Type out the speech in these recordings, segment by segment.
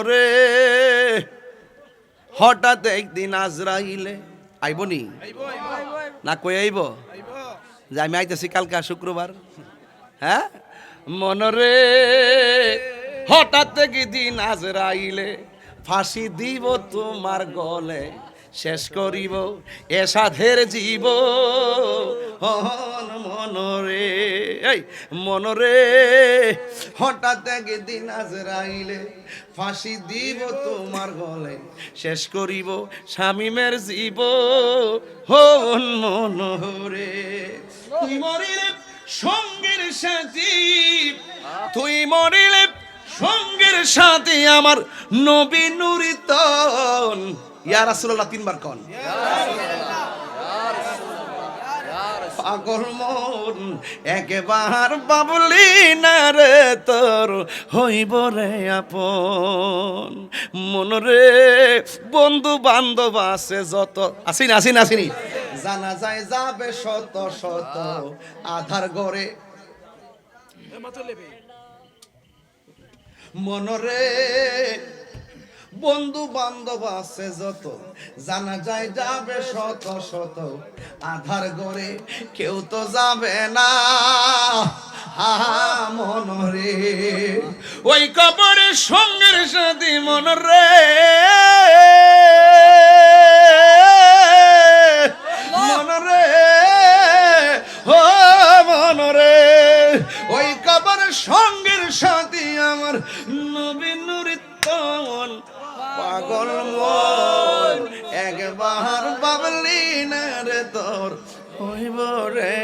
রে হঠাৎ একদিন আজরাইলে আইবনি না কই আইব যে আমি আইতেছি কালকে শুক্রবার। হ্যাঁ মনরে হঠাৎ একদিন আজরাইলে ফাঁসি দিব তোমার গলে, শেষ করিব এ সাধের জীব মনরে। এই মনরে হঠাৎ একদিন আজরাইলে ফাঁসি দিব তোমার গলে, শেষ করিব শামীমের জীব হন মনরে। তুই মরিলে সঙ্গের সাথী, তুই মরিলে সঙ্গের সাথে আমার নবী নুরিতন। ইয়া রাসূলুল্লাহ তিনবার কোন পাগল মন একবার বাবলি না রে তোর হইব রে আপন। মনরে বন্ধু বান্ধব আছে যত, আসিনি আসিনি আসিনি, জানা যায় যাবে শত শত আধার গড়ে। মনরে বন্ধু বান্ধব আছে যত, জানা যায় যাবে শত শত আধার গড়ে, কেউ তো যাবে না মনরে ওই কবরের সঙ্গের সাথী। মনরে মনরে ও মনরে ওই কবরের সঙ্গের সাথী আমার নবী নুরিতন। পাগল মন একবার বাবলি না রে তোর হইব রে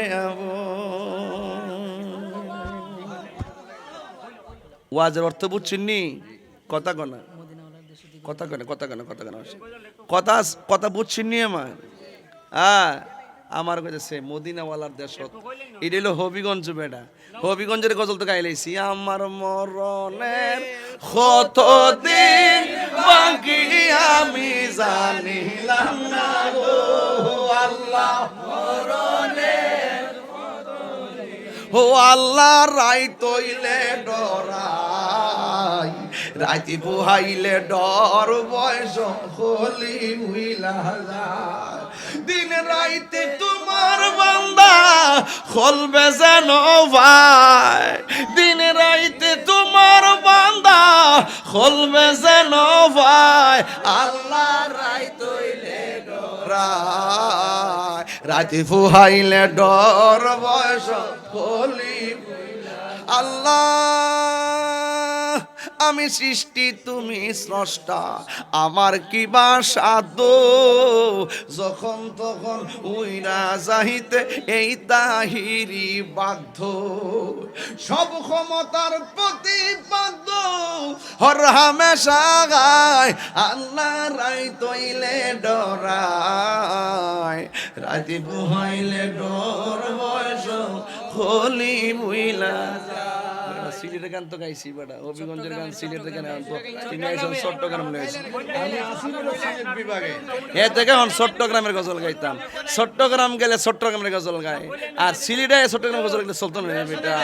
ওয়াজের অর্থ বুঝছেননি? কথা কনা কথা কনা কথা কনা কথা কনা কথা কথা বুঝছেননি আমার? আমার কাছে মদিনাওয়ালার দেশ এটা হলো হবিগঞ্জ। বেটা হবিগঞ্জের গজল তো গাইলেছি। আমার মরণের কতদিন বাকি আমি জানিলাম না গো আল্লাহ, ও আল্লাহ রাই তৈলে ডরাই, রাইতি বুহাইলে ডর বয়স হলি মুইলা যায়। দিন রাইতে তোমার বান্দা খলবে যেন ভাই, দিন রাইতে তোমার বান্দা খলবে যেন ভাই। আল্লাহ রাই তৈলে ডরাই, রাইতি বুহাইলে ডর বয়স হলি। আল্লাহ আমি সৃষ্টি তুমি স্রষ্টা, আমার কি বা সাধ্য, যখন তখন উইরা যাইতে এই তাহিরি বাধ্য। সব ক্ষমতার প্রতিপাদ্য হর হামেশা গায়, আল্লাহ রাই তৈলে ডরায়, রাতি বুহাইলে ডর বয়স হলি মুইলা। সিলেটের গান তো গাইছি বেটা, হবিগঞ্জের গান সিলেটের গান তিনি আইছেন চট্টগ্রাম লইছেন, আমি আসি বলে সিলেট বিভাগে এ থেকে হন চট্টগ্রামের গজল গাইতাম। চট্টগ্রাম গেলে চট্টগ্রামের গজল গায়, আর সিলেটে চট্টগ্রামের গজল গেলে চলতো না বেটা।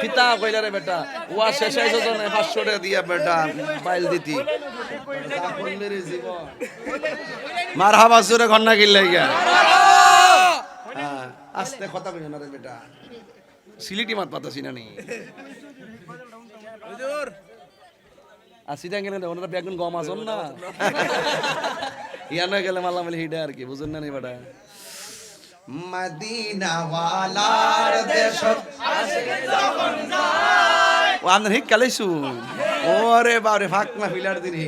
ফিতা কইলা রে বেটা, ওয়া শেষ আইছো জনে 500 টাকা দিয়া বেটা বাইল দিতি জীবন। মারহাবা জোরে ঘন্না গিল লাগা আস্তে কথা কইও না রে বেটা, সিলেটি মাত পাতাছি না নি আসিটা গেলে ওনারা বেগুন গম আসন না ইয়ানো গেলে মালামালি হিডা আর কি বুঝেন না নি বেটা। মদিনাওয়ালার দেশত আশিক যখন যায় ও আমনে হিক কালাইছু ওরে বারে ফাক না ফিলার দিনি।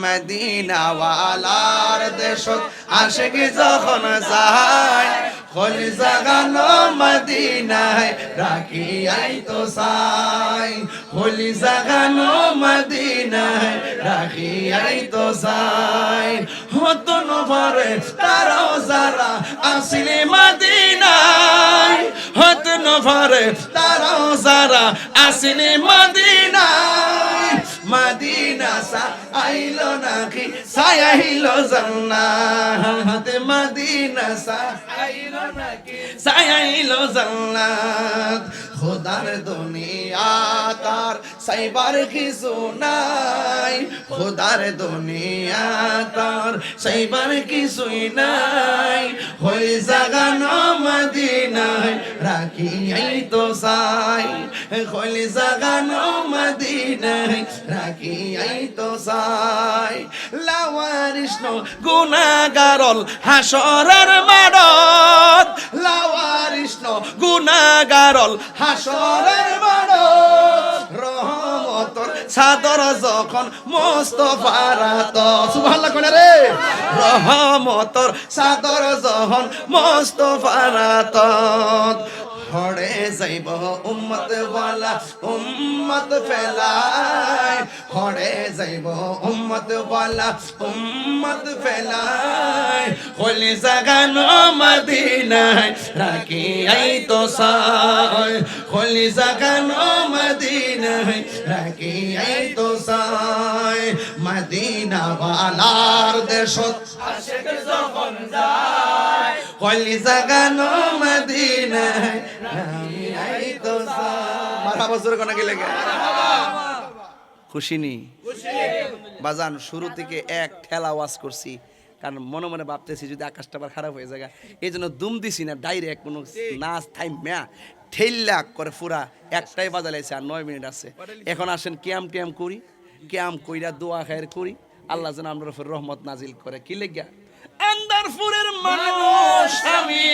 মদিনাওয়ালার দেশত আশিক যখন যায়, খলি জাগানো মদিনায় রাখি আই তো সাই, খলি জাগানো মদিনায় রাখি আই তো সাই। হতো নভরে তারাও যারা আসিলে মদিনায়, হতো নভরে তারাও যারা আসিলে মদিনায়। মদিনা সা আইলো নাকি সাই আইলো জান্নাত, মদিনা সা আইলো নাকি সাই আইলো জান্নাত। খোদার দুনিয়া তার সাইবার কিছু নাই, খোদার দুনিয়া তার সাইবার কিছুই নাই, হই জাগানো মদিনায় রাখি এই তো সাই, হই জাগানো মদিনায় রাখি এই তো সাই। লাওয়ারিস গুনাহগারল হাসরের মাঠত, লাওয়ারিস গুনাহগারল হাসরের মাঠত, রহমতর চাদর যখন মুস্তাফার হাতত, সুবহানাল্লাহ কোনে রে, রহমতর চাদর যখন মুস্তাফার হাতত, হড়ে যাইব উম্মত ওয়ালা উম্মত ফেলাই, হড়ে যাইব উম্মত ওয়ালা উম্মত ফেলাই, হলি জাগানো মদিনায় রাখি এই তো সাই, হলি জাগানো মদিনায় রাখি এই তো সাই। মদিনা ওয়ালার দেশত আশিক যখন যায়, হলি জাগানো মদিনায় রাখি এই তো সাই। মারহাবা জোরে কোনা গেলে খুশি নি? বাজান শুরু থেকে এক ঠেলা ওয়াজ করছি, কারণ মনে মনে ভাবতেছি যদি আকাশটা আবার খারাপ হয়ে যায়, এই জন্য দুম দিছি না, ডাইরেক্ট কোনো নাচ থাইম্যা ঠেল্লা করে পুরা একটাই বাজালাইছে, আর 9 মিনিট আছে। এখন আসেন কিয়াম টিয়াম করি, কিয়াম কইরা দোয়া খায়ের করি, আল্লাহ যেন আমরা উপর রহমত নাজিল করে। কি লেগা আন্দারপুরের মানুষ আমি,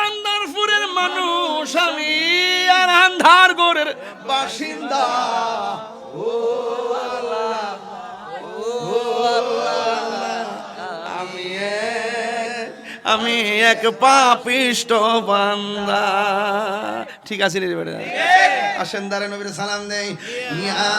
আন্দারপুরের মানুষ আমি, আর আন্ধারগড়ের বাসিন্দা। ও আল্লাহ, ও আল্লাহ, আমি এক পাপিষ্ট বান্দা। ঠিক আছে রে বেটা, আসেন দাঁড়ে নবীর সালাম দেই। ইয়া